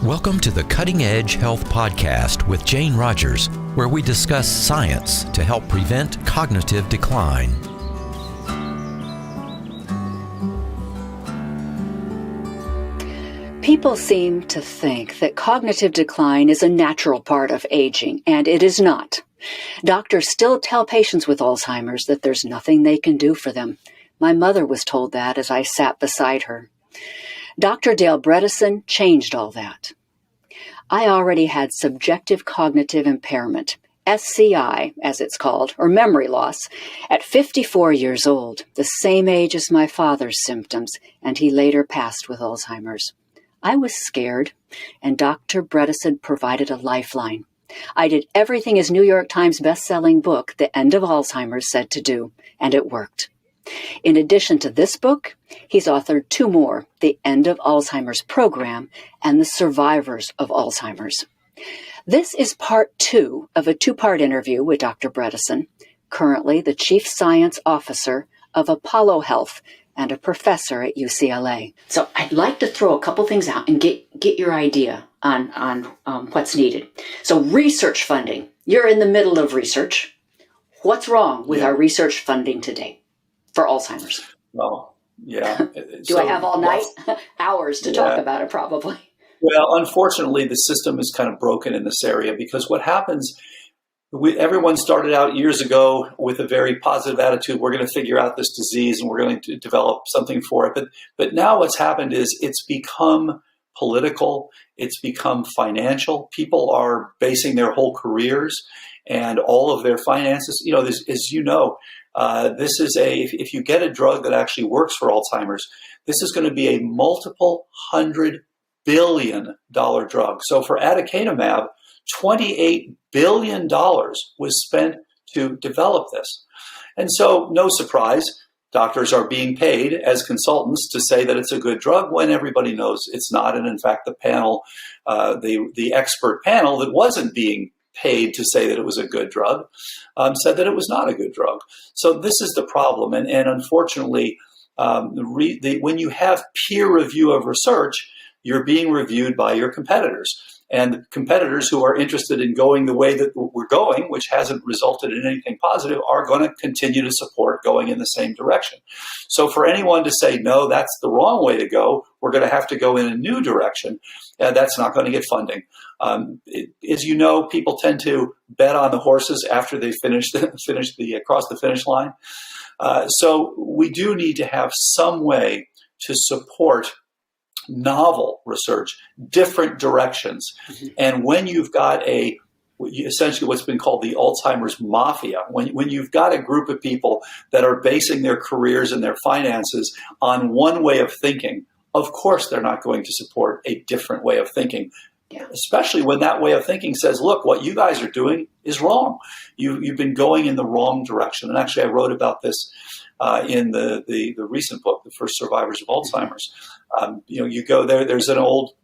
Welcome to the Cutting Edge Health Podcast with Jane Rogers, where we discuss science to help prevent cognitive decline. People seem to think that cognitive decline is a natural part of aging, and it is not. Doctors still tell patients with Alzheimer's that there's nothing they can do for them. My mother was told that as I sat beside her. Dr. Dale Bredesen changed all that. I already had subjective cognitive impairment, SCI, as it's called, or memory loss, at 54 years old, the same age as my father's symptoms, and he later passed with Alzheimer's. I was scared, and Dr. Bredesen provided a lifeline. I did everything his New York Times bestselling book, The End of Alzheimer's, said to do, and it worked. In addition to this book, he's authored two more, The End of Alzheimer's Program and The Survivors of Alzheimer's. This is part 2 of a 2-part interview with Dr. Bredesen, currently the Chief Science Officer of Apollo Health and a professor at UCLA. So I'd like to throw a couple things out and get your idea on what's needed. So research funding. You're in the middle of research. What's wrong with our research funding today for Alzheimer's? Well, yeah. Do I have all night? Hours to talk about it, probably. Well, unfortunately, the system is kind of broken in this area because what happens, everyone started out years ago with a very positive attitude. We're going to figure out this disease and we're going to develop something for it. But now what's happened is it's become political. It's become financial. People are basing their whole careers and all of their finances. You know, this, as you know, this is if you get a drug that actually works for Alzheimer's, this is going to be a multiple $100 billion drug. So for aducanumab, $28 billion was spent to develop this. And so no surprise, doctors are being paid as consultants to say that it's a good drug when everybody knows it's not. And in fact, the panel, the expert panel that wasn't being paid to say that it was a good drug, said that it was not a good drug. So this is the problem. And unfortunately, when you have peer review of research, you're being reviewed by your competitors. And competitors who are interested in going the way that we're going, which hasn't resulted in anything positive, are going to continue to support going in the same direction. So for anyone to say, no, that's the wrong way to go, we're going to have to go in a new direction, that's not going to get funding. As you know, people tend to bet on the horses after they cross the finish line. So we do need to have some way to support novel research, different directions. Mm-hmm. And when you've got essentially what's been called the Alzheimer's mafia, when you've got a group of people that are basing their careers and their finances on one way of thinking, of course they're not going to support a different way of thinking. Yeah. Especially when that way of thinking says, look, what you guys are doing is wrong. You've been going in the wrong direction. And actually I wrote about this in the recent book, The First Survivors of Alzheimer's. You go there, there's an old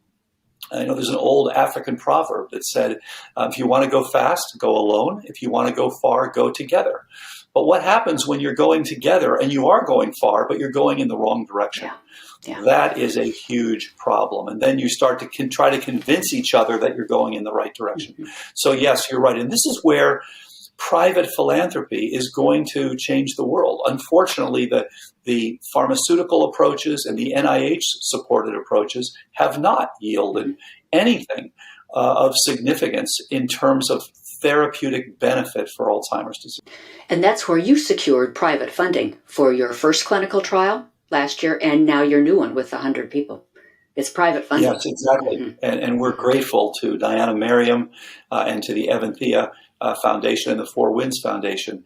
African proverb that said, if you want to go fast, go alone. If you want to go far, go together. But what happens when you're going together and you are going far, but you're going in the wrong direction? Yeah. Yeah. That is a huge problem. And then you start to try to convince each other that you're going in the right direction. Mm-hmm. So yes, you're right. And this is where private philanthropy is going to change the world. Unfortunately, the pharmaceutical approaches and the NIH-supported approaches have not yielded anything of significance in terms of therapeutic benefit for Alzheimer's disease. And that's where you secured private funding for your first clinical trial last year and now your new one with 100 people. It's private funding. Yes, exactly. Mm-hmm. And we're grateful to Diana Merriam and to the Evan Thea Foundation and the Four Winds Foundation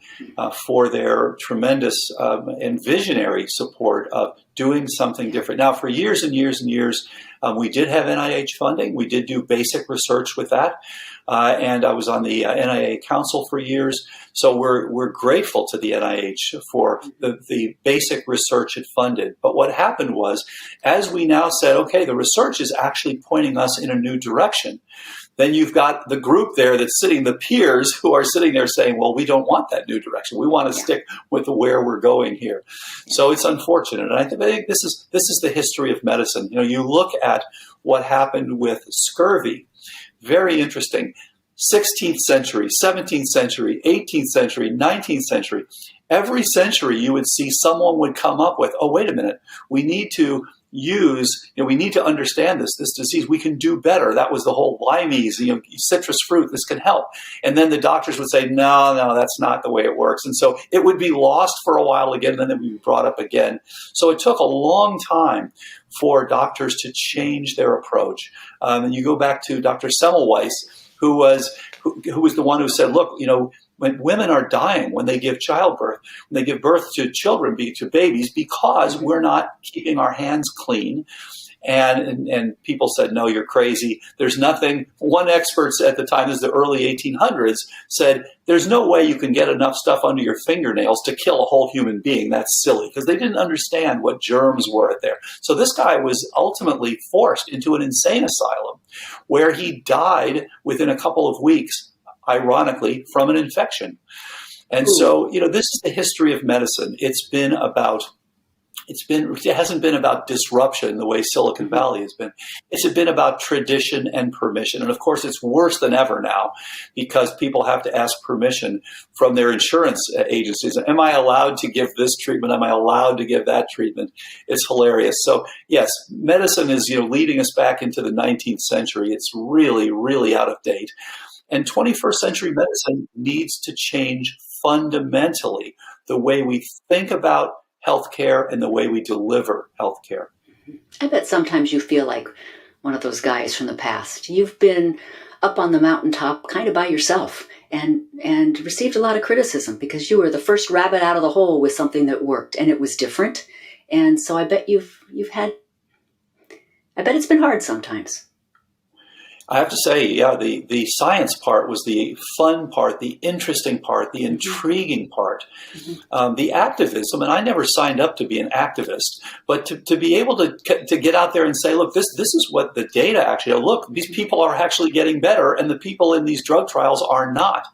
for their tremendous and visionary support of doing something different. Now, for years and years and years, we did have NIH funding. We did do basic research with that. And I was on the NIA Council for years. So we're grateful to the NIH for the basic research it funded. But what happened was, as we now said, okay, the research is actually pointing us in a new direction, then you've got the group there that's sitting, the peers who are sitting there saying, well, we don't want that new direction. We want to stick with where we're going here. So it's unfortunate. And I think this is the history of medicine. You look at what happened with scurvy. Very interesting. 16th century, 17th century, 18th century, 19th century. Every century you would see someone would come up with, oh, wait a minute, we need to we need to understand this disease. We can do better. That was the whole limeys, citrus fruit, this can help. And then the doctors would say, no, that's not the way it works. And so it would be lost for a while again, and then it would be brought up again. So it took a long time for doctors to change their approach. And you go back to Dr. Semmelweis, who was the one who said, look, when women are dying, when they give childbirth, when they give birth to children, to babies, because we're not keeping our hands clean. And people said, no, you're crazy. There's nothing. One expert at the time, this is the early 1800s, said, there's no way you can get enough stuff under your fingernails to kill a whole human being. That's silly, because they didn't understand what germs were there. So this guy was ultimately forced into an insane asylum where he died within a couple of weeks, ironically, from an infection. And so, this is the history of medicine. It hasn't been about disruption the way Silicon Valley has been. It's been about tradition and permission. And of course, it's worse than ever now because people have to ask permission from their insurance agencies. Am I allowed to give this treatment? Am I allowed to give that treatment? It's hilarious. So yes, medicine is, leading us back into the 19th century. It's really, really out of date. And 21st century medicine needs to change fundamentally the way we think about healthcare and the way we deliver healthcare. I bet sometimes you feel like one of those guys from the past. You've been up on the mountaintop kind of by yourself and received a lot of criticism because you were the first rabbit out of the hole with something that worked and it was different. And so I bet I bet it's been hard sometimes. I have to say, the science part was the fun part, the interesting part, the intriguing part. The activism, and I never signed up to be an activist, but to be able to get out there and say, look, this is what the data actually, look, these people are actually getting better and the people in these drug trials are not.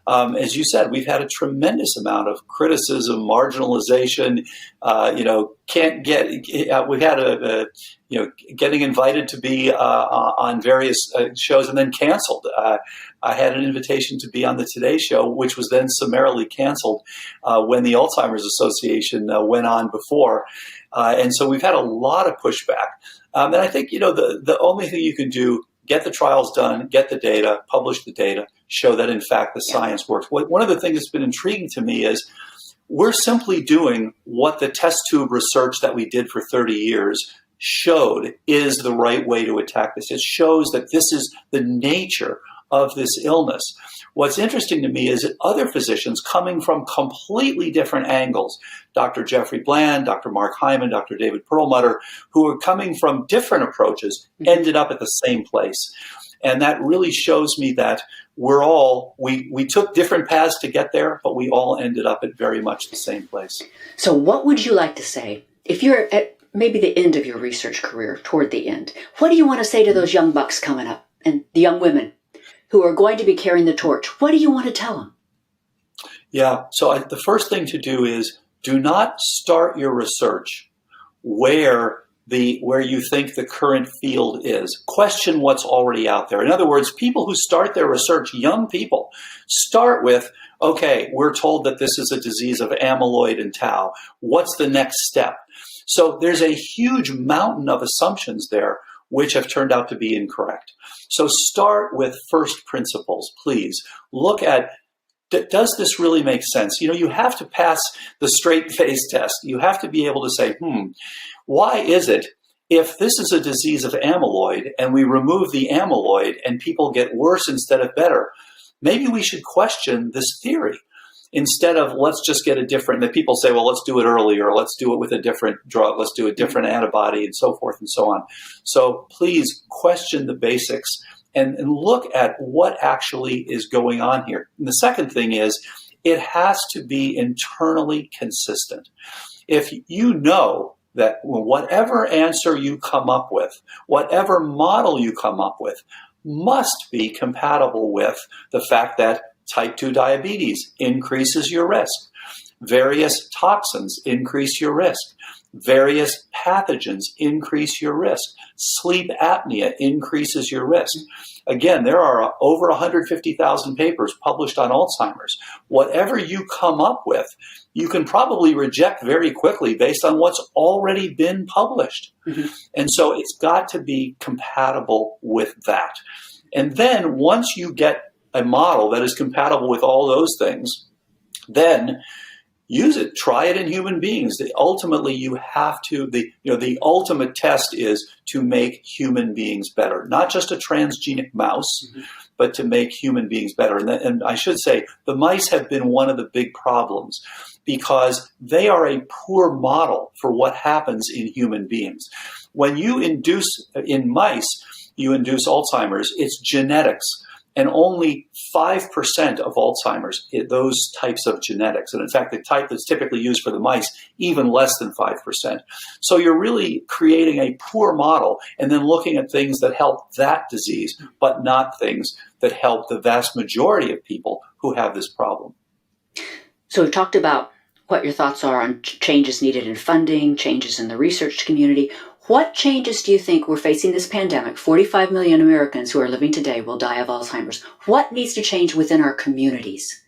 As you said, we've had a tremendous amount of criticism, marginalization. We've had getting invited to be on various shows and then canceled. I had an invitation to be on the Today Show, which was then summarily canceled when the Alzheimer's Association went on before. And so we've had a lot of pushback. And I think, the only thing you can do, get the trials done, get the data, publish the data, show that, in fact, the science works. One of the things that's been intriguing to me is we're simply doing what the test tube research that we did for 30 years showed is the right way to attack this. It shows that this is the nature of this illness. What's interesting to me is that other physicians coming from completely different angles, Dr. Jeffrey Bland, Dr. Mark Hyman, Dr. David Perlmutter, who are coming from different approaches, ended up at the same place. And that really shows me that we took different paths to get there, but we all ended up at very much the same place. So what would you like to say if you're at maybe the end of your research career, toward the end? What do you want to say to those young bucks coming up and the young women who are going to be carrying the torch? What do you want to tell them? Yeah, so the first thing to do is do not start your research where you think the current field is. Question what's already out there. In other words, people who start their research, young people, start with, okay, we're told that this is a disease of amyloid and tau. What's the next step? So there's a huge mountain of assumptions there which have turned out to be incorrect. So start with first principles, please. Look at, does this really make sense? You have to pass the straight face test. You have to be able to say, why is it if this is a disease of amyloid and we remove the amyloid and people get worse instead of better, maybe we should question this theory. Instead of let's just get that people say, well, let's do it earlier, let's do it with a different drug, let's do a different antibody, and so forth and so on. So please question the basics and look at what actually is going on here. And the second thing is, it has to be internally consistent. If you know that whatever answer you come up with, whatever model you come up with, must be compatible with the fact that type 2 diabetes increases your risk. Various toxins increase your risk. Various pathogens increase your risk. Sleep apnea increases your risk. Again, there are over 150,000 papers published on Alzheimer's. Whatever you come up with, you can probably reject very quickly based on what's already been published. Mm-hmm. And so it's got to be compatible with that. And then once you get a model that is compatible with all those things, then use it. Try it in human beings. Ultimately, you have to. The ultimate test is to make human beings better, not just a transgenic mouse, mm-hmm. but to make human beings better. And I should say, the mice have been one of the big problems because they are a poor model for what happens in human beings. When you induce in mice, you induce Alzheimer's. It's genetics. And only 5% of Alzheimer's, those types of genetics. And in fact, the type that's typically used for the mice, even less than 5%. So you're really creating a poor model and then looking at things that help that disease, but not things that help the vast majority of people who have this problem. So we've talked about what your thoughts are on changes needed in funding, changes in the research community. What changes do you think we're facing this pandemic? 45 million Americans who are living today will die of Alzheimer's. What needs to change within our communities?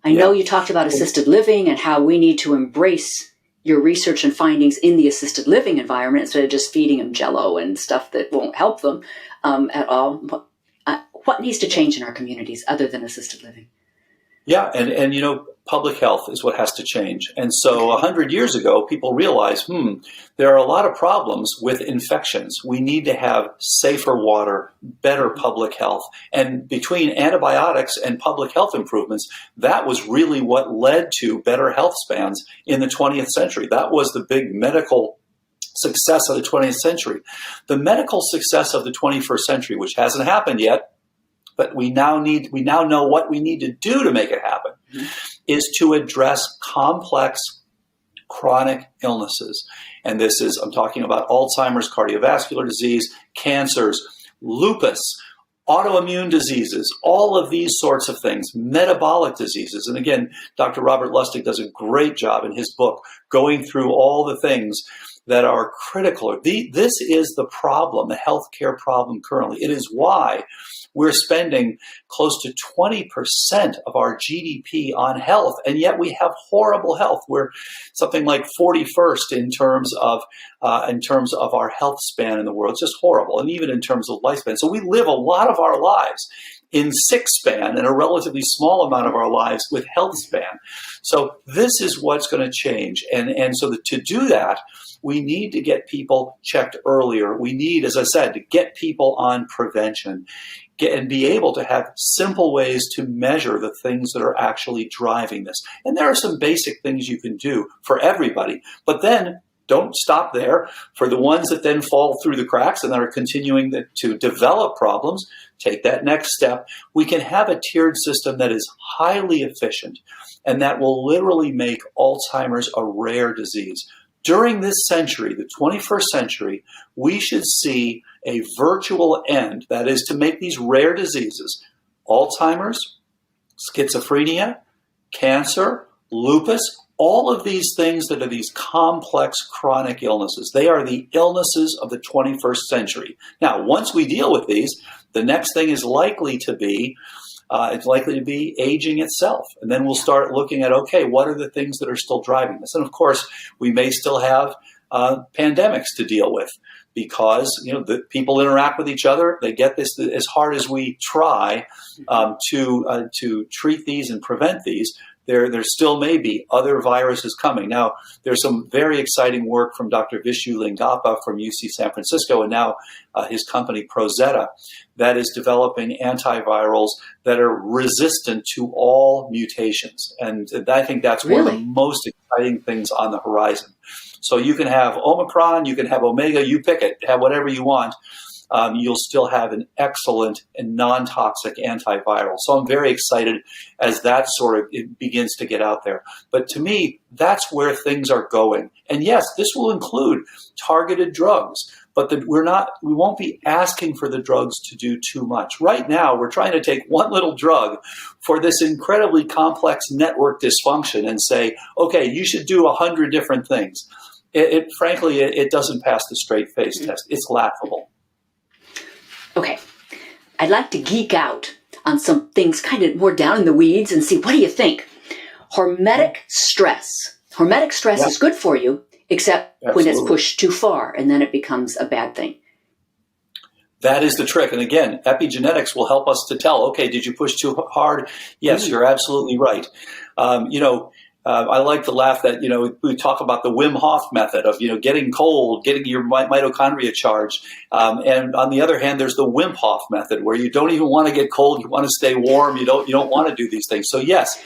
I know you talked about assisted living and how we need to embrace your research and findings in the assisted living environment instead of just feeding them Jell-O and stuff that won't help them at all. What needs to change in our communities other than assisted living? Yeah, and public health is what has to change. And so 100 years ago, people realized, there are a lot of problems with infections. We need to have safer water, better public health. And between antibiotics and public health improvements, that was really what led to better health spans in the 20th century. That was the big medical success of the 20th century. The medical success of the 21st century, which hasn't happened yet, but we now know what we need to do to make it happen, is to address complex chronic illnesses. And this is, I'm talking about Alzheimer's, cardiovascular disease, cancers, lupus, autoimmune diseases, all of these sorts of things, metabolic diseases. And again, Dr. Robert Lustig does a great job in his book going through all the things that are critical. This is the problem, the healthcare problem currently. It is why we're spending close to 20% of our GDP on health, and yet we have horrible health. We're something like 41st in terms of our health span in the world. It's just horrible, and even in terms of lifespan. So we live a lot of our lives in sick span and a relatively small amount of our lives with health span. So this is what's going to change, and so to do that, we need to get people checked earlier. We need, as I said, to get people on prevention and be able to have simple ways to measure the things that are actually driving this. And there are some basic things you can do for everybody, but then don't stop there. For the ones that then fall through the cracks and that are continuing to develop problems, take that next step. We can have a tiered system that is highly efficient and that will literally make Alzheimer's a rare disease. During this century, the 21st century, we should see a virtual end, that is to make these rare diseases, Alzheimer's, schizophrenia, cancer, lupus, all of these things that are these complex chronic illnesses. They are the illnesses of the 21st century. Now, once we deal with these, the next thing is likely to be aging itself. And then we'll start looking at, okay, what are the things that are still driving this? And of course, we may still have pandemics to deal with because, the people interact with each other. They get this as hard as we try to treat these and prevent these. There still may be other viruses coming. Now, there's some very exciting work from Dr. Vishu Lingappa from UC San Francisco and now his company Prozetta that is developing antivirals that are resistant to all mutations. And I think that's one of the most exciting things on the horizon. So you can have Omicron, you can have Omega, you pick it, have whatever you want. You'll still have an excellent and non-toxic antiviral. So I'm very excited as that it begins to get out there. But to me, that's where things are going. And yes, this will include targeted drugs. but we won't be asking for the drugs to do too much. Right now, we're trying to take one little drug for this incredibly complex network dysfunction and say, okay, you should do 100 different things. Frankly, it doesn't pass the straight face test. It's laughable. Okay, I'd like to geek out on some things kind of more down in the weeds and see, what do you think? Hormetic stress. Hormetic stress is good for you, except when it's pushed too far, and then it becomes a bad thing. That is the trick. And again, epigenetics will help us to tell, okay, did you push too hard? Yes, you're absolutely right. I like to laugh that, we talk about the Wim Hof method of, getting cold, getting your mitochondria charged. And on the other hand, there's the Wim Hof method where you don't even want to get cold. You want to stay warm. You don't want to do these things. So yes,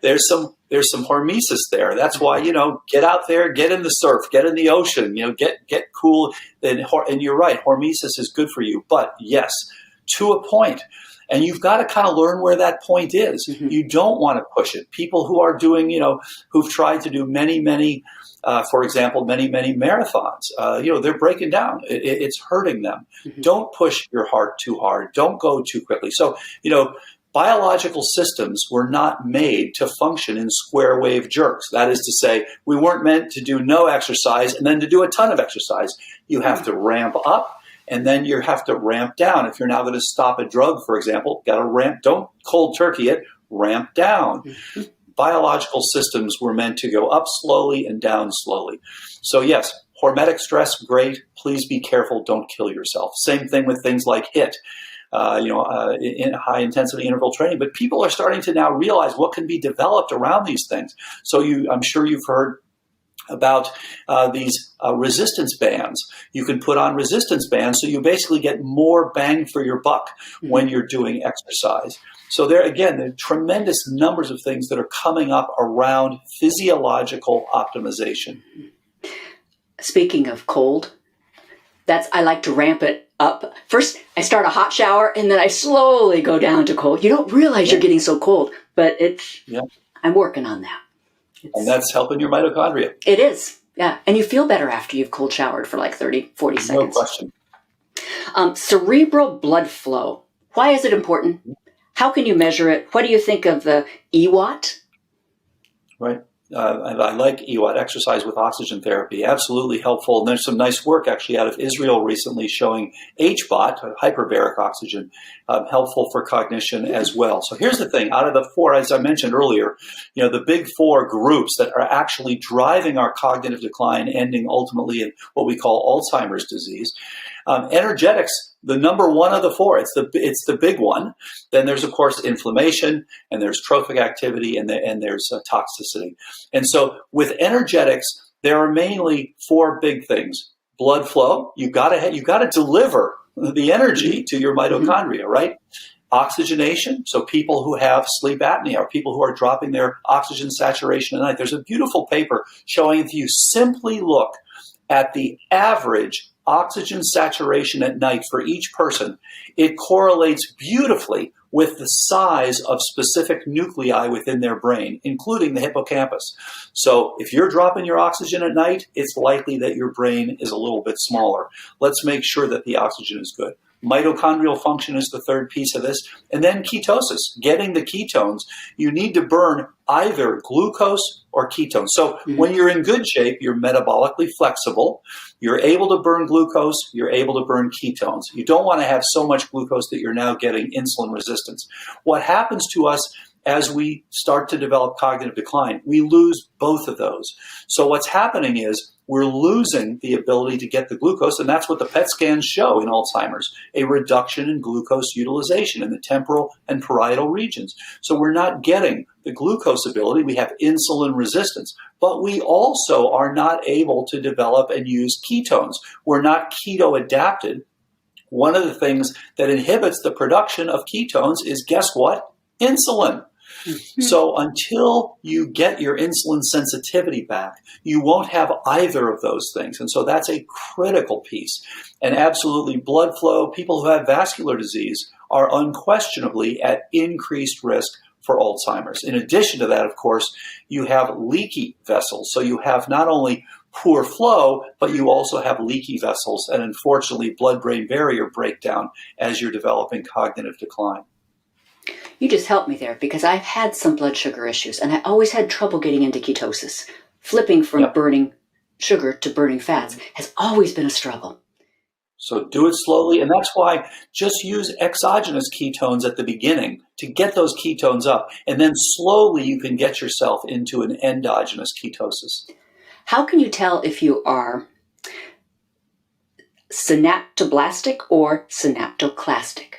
there's some hormesis there. That's why, get out there, get in the surf, get in the ocean, get cool. And you're right. Hormesis is good for you. But yes, to a point. And you've got to kind of learn where that point is. Mm-hmm. You don't want to push it. People who are doing, who've tried to do many marathons, they're breaking down. It's hurting them. Mm-hmm. Don't push your heart too hard. Don't go too quickly. So, biological systems were not made to function in square wave jerks. That is to say, we weren't meant to do no exercise and then to do a ton of exercise. You have to ramp up. And then you have to ramp down. If you're now going to stop a drug, for example, got to ramp. Don't cold turkey it. Ramp down. Mm-hmm. Biological systems were meant to go up slowly and down slowly. So yes, hormetic stress, great. Please be careful. Don't kill yourself. Same thing with things like HIIT, in high intensity interval training. But people are starting to now realize what can be developed around these things. So I'm sure you've heard about these resistance bands. You can put on resistance bands so you basically get more bang for your buck when you're doing exercise. So there are tremendous numbers of things that are coming up around physiological optimization. Speaking of cold, I like to ramp it up. First, I start a hot shower and then I slowly go down to cold. You don't realize you're getting so cold, but I'm working on that. And that's helping your mitochondria. It is, yeah. And you feel better after you've cold showered for like 30, 40 seconds. No question. Cerebral blood flow. Why is it important? How can you measure it? What do you think of the EWOT? Right. I like EWOT, exercise with oxygen therapy, absolutely helpful. And there's some nice work actually out of Israel recently showing HBOT, hyperbaric oxygen, helpful for cognition as well. So here's the thing, out of the four, as I mentioned earlier, the big four groups that are actually driving our cognitive decline, ending ultimately in what we call Alzheimer's disease. Energetics, the number one of the four, it's the big one. Then there's, of course, inflammation, and there's trophic activity, and there's toxicity. And so with energetics, there are mainly four big things. Blood flow, you got to deliver the energy to your mitochondria, right? Oxygenation, so people who have sleep apnea or people who are dropping their oxygen saturation at night. There's a beautiful paper showing if you simply look at the average oxygen saturation at night for each person, it correlates beautifully with the size of specific nuclei within their brain, including the hippocampus. So if you're dropping your oxygen at night, it's likely that your brain is a little bit smaller. Let's make sure that the oxygen is good. Mitochondrial function is the third piece of this. And then ketosis, getting the ketones. You need to burn either glucose or ketones. So when you're in good shape, you're metabolically flexible. You're able to burn glucose. You're able to burn ketones. You don't want to have so much glucose that you're now getting insulin resistance. What happens to us as we start to develop cognitive decline, we lose both of those. So what's happening is we're losing the ability to get the glucose, and that's what the PET scans show in Alzheimer's, a reduction in glucose utilization in the temporal and parietal regions. So we're not getting the glucose ability. We have insulin resistance, but we also are not able to develop and use ketones. We're not keto adapted. One of the things that inhibits the production of ketones is, guess what? Insulin. So until you get your insulin sensitivity back, you won't have either of those things. And so that's a critical piece. And absolutely, blood flow, people who have vascular disease are unquestionably at increased risk for Alzheimer's. In addition to that, of course, you have leaky vessels. So you have not only poor flow, but you also have leaky vessels and, unfortunately, blood-brain barrier breakdown as you're developing cognitive decline. You just helped me there because I've had some blood sugar issues and I always had trouble getting into ketosis. Flipping from burning sugar to burning fats has always been a struggle. So do it slowly, and that's why just use exogenous ketones at the beginning to get those ketones up, and then slowly you can get yourself into an endogenous ketosis. How can you tell if you are synaptoblastic or synaptoclastic?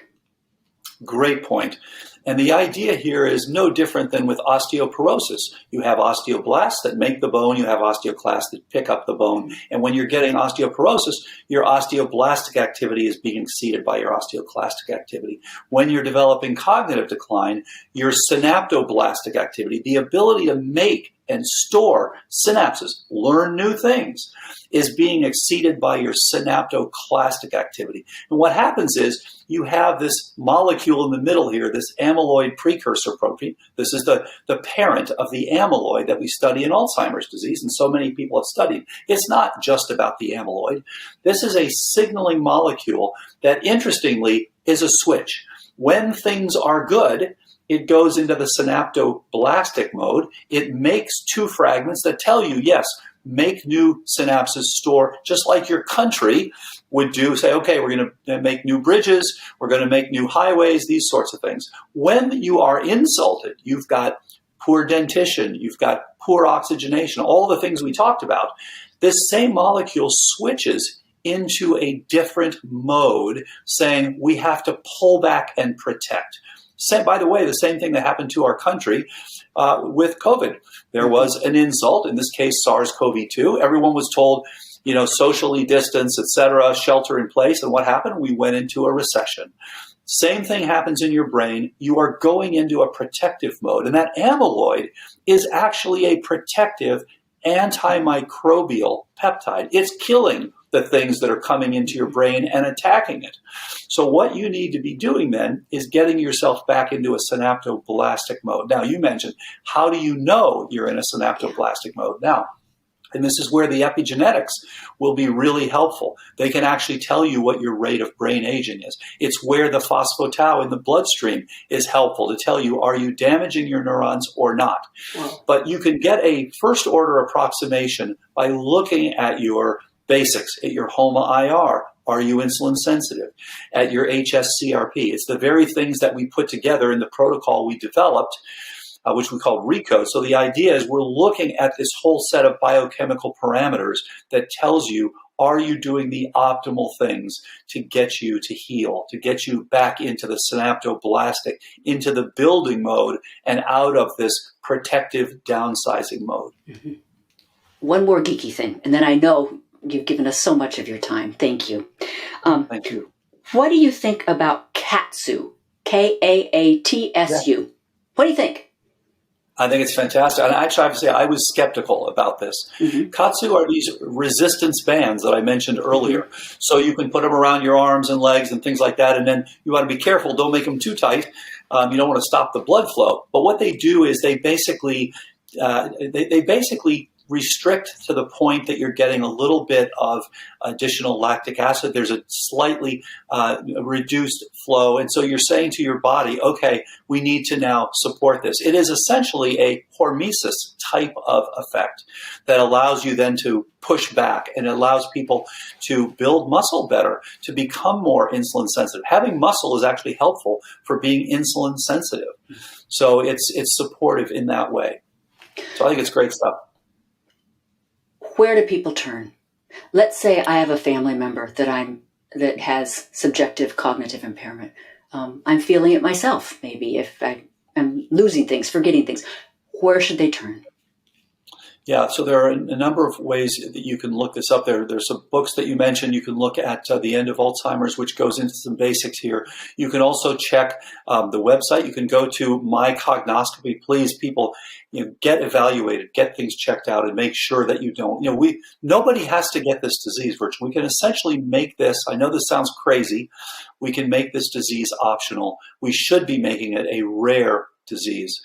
Great point. And the idea here is no different than with osteoporosis. You have osteoblasts that make the bone, you have osteoclasts that pick up the bone. And when you're getting osteoporosis, your osteoblastic activity is being exceeded by your osteoclastic activity. When you're developing cognitive decline, your synaptoblastic activity, the ability to make and store synapses, learn new things, is being exceeded by your synaptoclastic activity. And what happens is you have this molecule in the middle here, this amyloid precursor protein. This is the parent of the amyloid that we study in Alzheimer's disease, and so many people have studied. It's not just about the amyloid. This is a signaling molecule that, interestingly, is a switch. When things are good, it goes into the synaptoblastic mode. It makes two fragments that tell you, yes, make new synapses, store, just like your country would do, say, okay, we're going to make new bridges, we're going to make new highways, these sorts of things. When you are insulted, you've got poor dentition, you've got poor oxygenation, all the things we talked about, this same molecule switches into a different mode, saying we have to pull back and protect. By the way, the same thing that happened to our country with COVID. There was an insult, in this case, SARS-CoV-2. Everyone was told, socially distance, et cetera, shelter in place. And what happened? We went into a recession. Same thing happens in your brain. You are going into a protective mode. And that amyloid is actually a protective antimicrobial peptide. It's killing the things that are coming into your brain and attacking it. So what you need to be doing then is getting yourself back into a synaptoblastic mode. Now, you mentioned, how do you know you're in a synaptoblastic mode now? And this is where the epigenetics will be really helpful. They can actually tell you what your rate of brain aging is. It's where the phospho-tau in the bloodstream is helpful to tell you, are you damaging your neurons or not? Wow. But you can get a first-order approximation by looking at your basics, at your HOMA-IR. Are you insulin sensitive? At your HSCRP. It's the very things that we put together in the protocol we developed, which we call RECODE. So the idea is we're looking at this whole set of biochemical parameters that tells you, are you doing the optimal things to get you to heal, to get you back into the synaptoblastic, into the building mode, and out of this protective downsizing mode. Mm-hmm. One more geeky thing, and then I know you've given us so much of your time. Thank you. Thank you. What do you think about Katsu? Kaatsu. Yeah. What do you think? I think it's fantastic. And actually, I have to say, I was skeptical about this. Mm-hmm. Katsu are these resistance bands that I mentioned earlier. Mm-hmm. So you can put them around your arms and legs and things like that. And then you want to be careful. Don't make them too tight. You don't want to stop the blood flow. But what they do is they basically restrict to the point that you're getting a little bit of additional lactic acid. There's a slightly reduced flow. And so you're saying to your body, okay, we need to now support this. It is essentially a hormesis type of effect that allows you then to push back, and it allows people to build muscle better, to become more insulin sensitive. Having muscle is actually helpful for being insulin sensitive. So it's supportive in that way. So I think it's great stuff. Where do people turn? Let's say I have a family member that has subjective cognitive impairment. I'm feeling it myself, maybe, if I'm losing things, forgetting things. Where should they turn? Yeah, so there are a number of ways that you can look this up. There's some books that you mentioned. You can look at the End of Alzheimer's, which goes into some basics here. You can also check the website. You can go to My Cognoscopy. Please, people, get evaluated, get things checked out, and make sure that you don't. Nobody has to get this disease, virtually. We can essentially make this. I know this sounds crazy. We can make this disease optional. We should be making it a rare disease.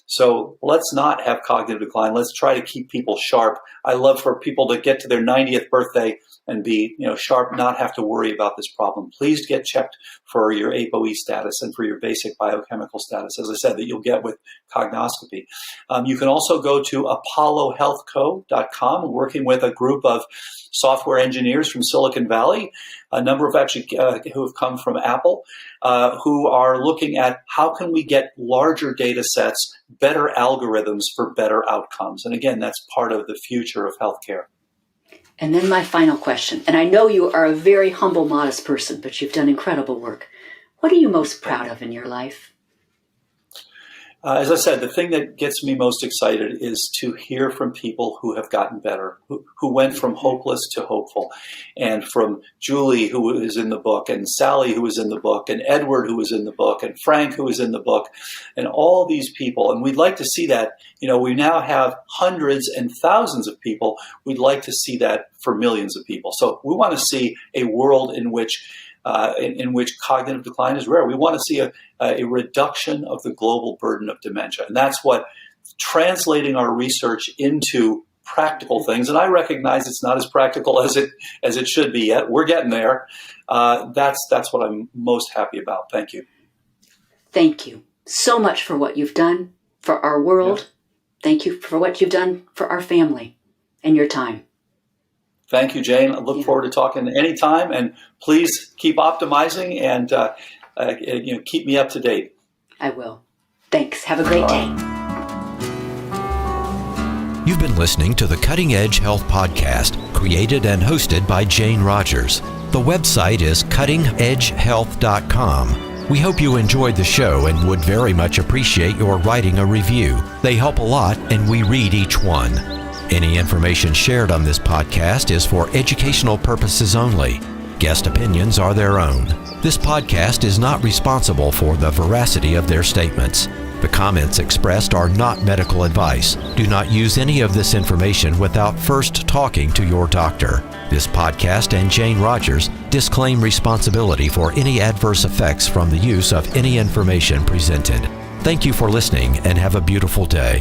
So let's not have cognitive decline. Let's try to keep people sharp. I love for people to get to their 90th birthday and be, sharp, not have to worry about this problem. Please get checked for your ApoE status and for your basic biochemical status, as I said, that you'll get with cognoscopy. You can also go to apollohealthco.com, working with a group of software engineers from Silicon Valley, a number of actually who have come from Apple, who are looking at how can we get larger data sets, better algorithms for better outcomes. And again, that's part of the future of healthcare. And then my final question, and I know you are a very humble, modest person, but you've done incredible work. What are you most proud of in your life? As I said, the thing that gets me most excited is to hear from people who have gotten better, who went from hopeless to hopeful, and from Julie, who is in the book, and Sally, who is in the book, and Edward, who is in the book, and Frank, who is in the book, and all these people. And we'd like to see that. We now have hundreds and thousands of people. We'd like to see that for millions of people. So we want to see a world in which cognitive decline is rare. We want to see a reduction of the global burden of dementia. And that's what translating our research into practical things, and I recognize it's not as practical as it should be yet. We're getting there. That's what I'm most happy about. Thank you. Thank you so much for what you've done for our world. Yeah. Thank you for what you've done for our family and your time. Thank you, Jane. I look forward to talking anytime, and please keep optimizing and keep me up to date. I will. Thanks. Have a great day. You've been listening to the Cutting Edge Health Podcast, created and hosted by Jane Rogers. The website is cuttingedgehealth.com. We hope you enjoyed the show and would very much appreciate your writing a review. They help a lot, and we read each one. Any information shared on this podcast is for educational purposes only. Guest opinions are their own. This podcast is not responsible for the veracity of their statements. The comments expressed are not medical advice. Do not use any of this information without first talking to your doctor. This podcast and Jane Rogers disclaim responsibility for any adverse effects from the use of any information presented. Thank you for listening and have a beautiful day.